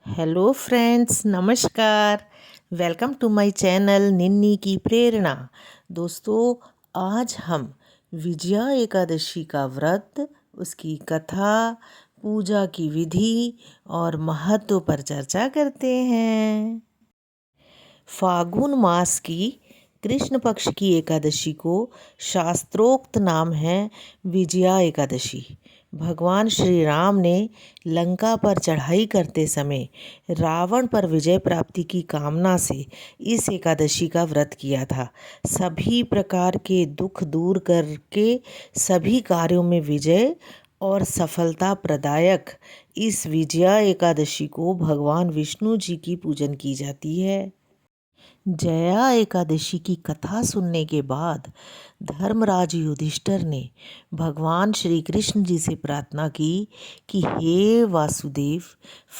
Hello friends, नमस्कार। Welcome to my channel निन्नी की प्रेरणा। दोस्तों, आज हम विजया एकादशी का व्रत, उसकी कथा, पूजा की विधि और महत्व पर चर्चा करते हैं। फागुन मास की कृष्ण पक्ष की एकादशी को शास्त्रोक्त नाम है विजया एकादशी। भगवान श्री राम ने लंका पर चढ़ाई करते समय रावण पर विजय प्राप्ति की कामना से इस एकादशी का व्रत किया था। सभी प्रकार के दुख दूर करके सभी कार्यों में विजय और सफलता प्रदायक इस विजया एकादशी को भगवान विष्णु जी की पूजन की जाती है। जया एकादशी की कथा सुनने के बाद धर्मराज युधिष्ठिर ने भगवान श्री कृष्ण जी से प्रार्थना की कि हे वासुदेव,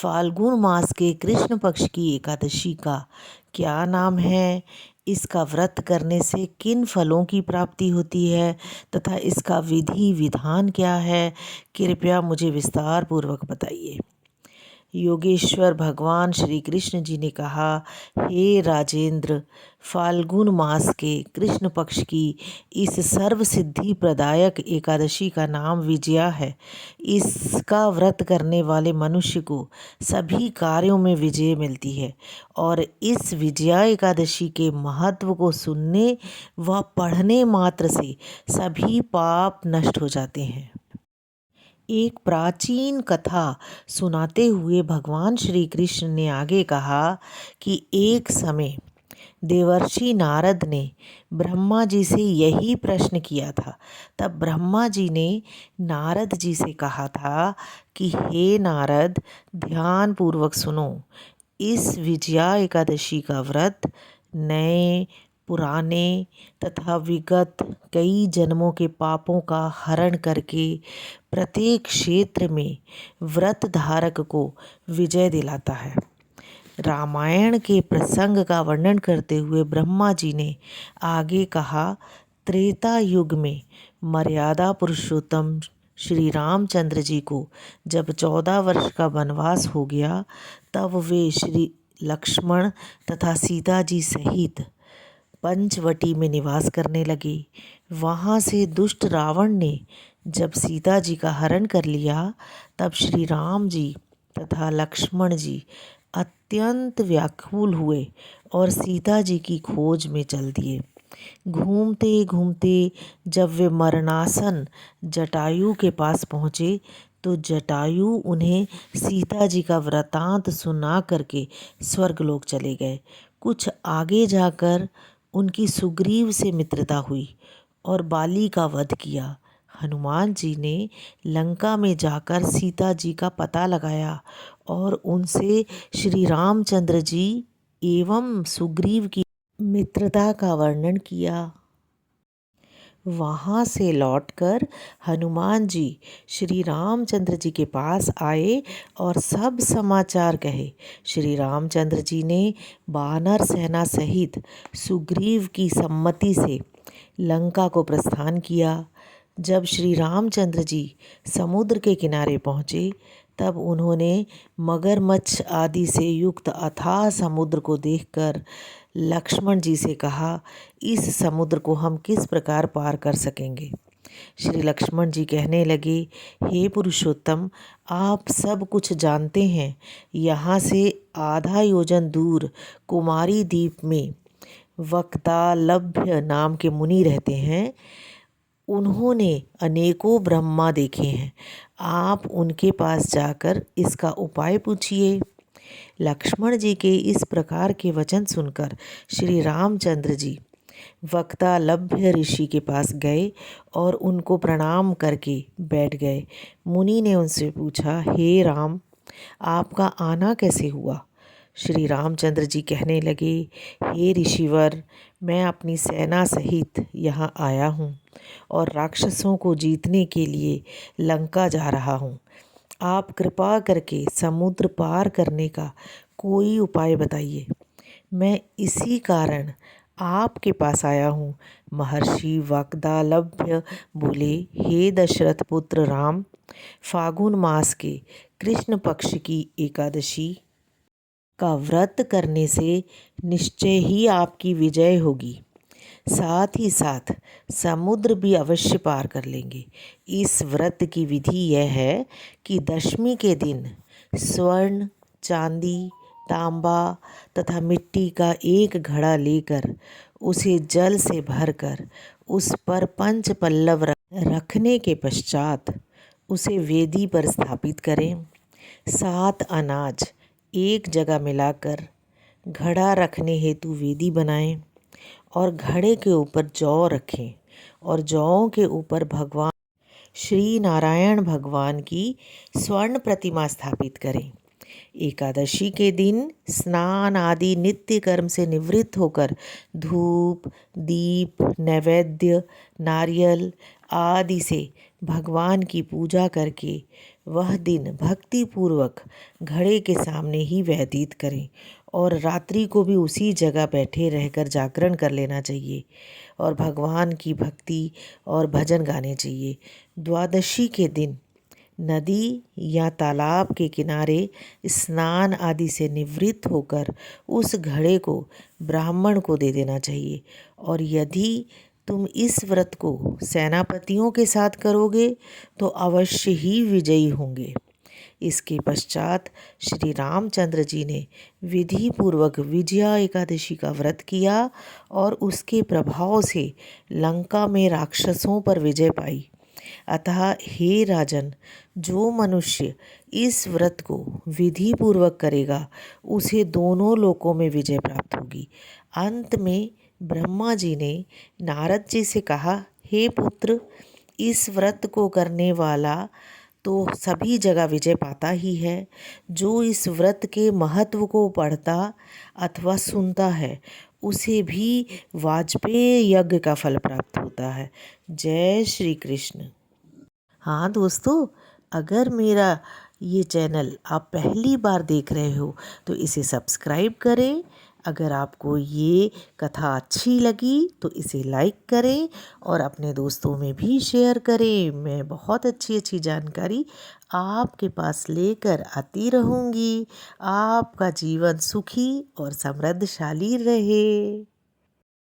फाल्गुन मास के कृष्ण पक्ष की एकादशी का क्या नाम है, इसका व्रत करने से किन फलों की प्राप्ति होती है तथा इसका विधि विधान क्या है, कृपया मुझे विस्तार पूर्वक बताइए। योगेश्वर भगवान श्री कृष्ण जी ने कहा, हे राजेंद्र, फाल्गुन मास के कृष्ण पक्ष की इस सर्व सिद्धि प्रदायक एकादशी का नाम विजया है। इसका व्रत करने वाले मनुष्य को सभी कार्यों में विजय मिलती है और इस विजया एकादशी के महत्व को सुनने व पढ़ने मात्र से सभी पाप नष्ट हो जाते हैं। एक प्राचीन कथा सुनाते हुए भगवान श्री कृष्ण ने आगे कहा कि एक समय देवर्षि नारद ने ब्रह्मा जी से यही प्रश्न किया था। तब ब्रह्मा जी ने नारद जी से कहा था कि हे नारद, ध्यान पूर्वक सुनो। इस विजया एकादशी का व्रत नए, पुराने तथा विगत कई जन्मों के पापों का हरण करके प्रत्येक क्षेत्र में व्रत धारक को विजय दिलाता है। रामायण के प्रसंग का वर्णन करते हुए ब्रह्मा जी ने आगे कहा, त्रेता युग में मर्यादा पुरुषोत्तम श्री रामचंद्र जी को जब 14 वर्ष का वनवास हो गया, तब वे श्री लक्ष्मण तथा सीता जी सहित पंचवटी में निवास करने लगे। वहाँ से दुष्ट रावण ने जब सीता जी का हरण कर लिया, तब श्री राम जी तथा लक्ष्मण जी अत्यंत व्याकुल हुए और सीता जी की खोज में चल दिए। घूमते घूमते जब वे मरणासन जटायु के पास पहुँचे, तो जटायु उन्हें सीता जी का वृतांत सुना करके स्वर्गलोक चले गए। कुछ आगे जाकर उनकी सुग्रीव से मित्रता हुई और बाली का वध किया। हनुमान जी ने लंका में जाकर सीता जी का पता लगाया और उनसे श्री रामचंद्र जी एवं सुग्रीव की मित्रता का वर्णन किया। वहाँ से लौटकर हनुमान जी श्री रामचंद्र जी के पास आए और सब समाचार कहे। श्री रामचंद्र जी ने वानर सेना सहित सुग्रीव की सम्मति से लंका को प्रस्थान किया। जब श्री रामचंद्र जी समुद्र के किनारे पहुँचे, तब उन्होंने मगरमच्छ आदि से युक्त अथाह समुद्र को देखकर लक्ष्मण जी से कहा, इस समुद्र को हम किस प्रकार पार कर सकेंगे। श्री लक्ष्मण जी कहने लगे, हे पुरुषोत्तम, आप सब कुछ जानते हैं। यहाँ से आधा योजन दूर कुमारी द्वीप में वक्तालभ्य नाम के मुनि रहते हैं। उन्होंने अनेकों ब्रह्मा देखे हैं। आप उनके पास जाकर इसका उपाय पूछिए। लक्ष्मण जी के इस प्रकार के वचन सुनकर श्री रामचंद्र जी वक्तालभ्य ऋषि के पास गए और उनको प्रणाम करके बैठ गए। मुनि ने उनसे पूछा, हे राम, आपका आना कैसे हुआ। श्री रामचंद्र जी कहने लगे, हे ऋषिवर, मैं अपनी सेना सहित यहाँ आया हूँ और राक्षसों को जीतने के लिए लंका जा रहा हूँ। आप कृपा करके समुद्र पार करने का कोई उपाय बताइए। मैं इसी कारण आपके पास आया हूँ। महर्षि वाग्दालभ्य बोले, हे दशरथ पुत्र राम, फागुन मास के कृष्ण पक्ष की एकादशी का व्रत करने से निश्चय ही आपकी विजय होगी। साथ ही साथ समुद्र भी अवश्य पार कर लेंगे। इस व्रत की विधि यह है कि दशमी के दिन स्वर्ण, चांदी, तांबा तथा मिट्टी का एक घड़ा लेकर उसे जल से भरकर उस पर पंच पल्लव रखने के पश्चात उसे वेदी पर स्थापित करें। 7 अनाज एक जगह मिलाकर घड़ा रखने हेतु वेदी बनाएं और घड़े के ऊपर जौ रखें और जौं के ऊपर भगवान श्री नारायण भगवान की स्वर्ण प्रतिमा स्थापित करें। एकादशी के दिन स्नान आदि नित्य कर्म से निवृत्त होकर धूप, दीप, नैवेद्य, नारियल आदि से भगवान की पूजा करके वह दिन भक्ति पूर्वक घड़े के सामने ही व्यतीत करें और रात्रि को भी उसी जगह बैठे रहकर जागरण कर लेना चाहिए और भगवान की भक्ति और भजन गाने चाहिए। द्वादशी के दिन नदी या तालाब के किनारे स्नान आदि से निवृत्त होकर उस घड़े को ब्राह्मण को दे देना चाहिए। और यदि तुम इस व्रत को सेनापतियों के साथ करोगे तो अवश्य ही विजयी होंगे। इसके पश्चात श्री रामचंद्र जी ने विधि पूर्वक विजया एकादशी का व्रत किया और उसके प्रभाव से लंका में राक्षसों पर विजय पाई। अतः हे राजन, जो मनुष्य इस व्रत को विधि पूर्वक करेगा उसे दोनों लोकों में विजय प्राप्त होगी। अंत में ब्रह्मा जी ने नारद जी से कहा, हे पुत्र, इस व्रत को करने वाला तो सभी जगह विजय पाता ही है। जो इस व्रत के महत्व को पढ़ता अथवा सुनता है उसे भी वाजपेय यज्ञ का फल प्राप्त होता है। जय श्री कृष्ण। हाँ दोस्तों, अगर मेरा ये चैनल आप पहली बार देख रहे हो तो इसे सब्सक्राइब करें। अगर आपको ये कथा अच्छी लगी तो इसे लाइक करें और अपने दोस्तों में भी शेयर करें। मैं बहुत अच्छी अच्छी जानकारी आपके पास लेकर आती रहूँगी। आपका जीवन सुखी और समृद्धशाली रहे।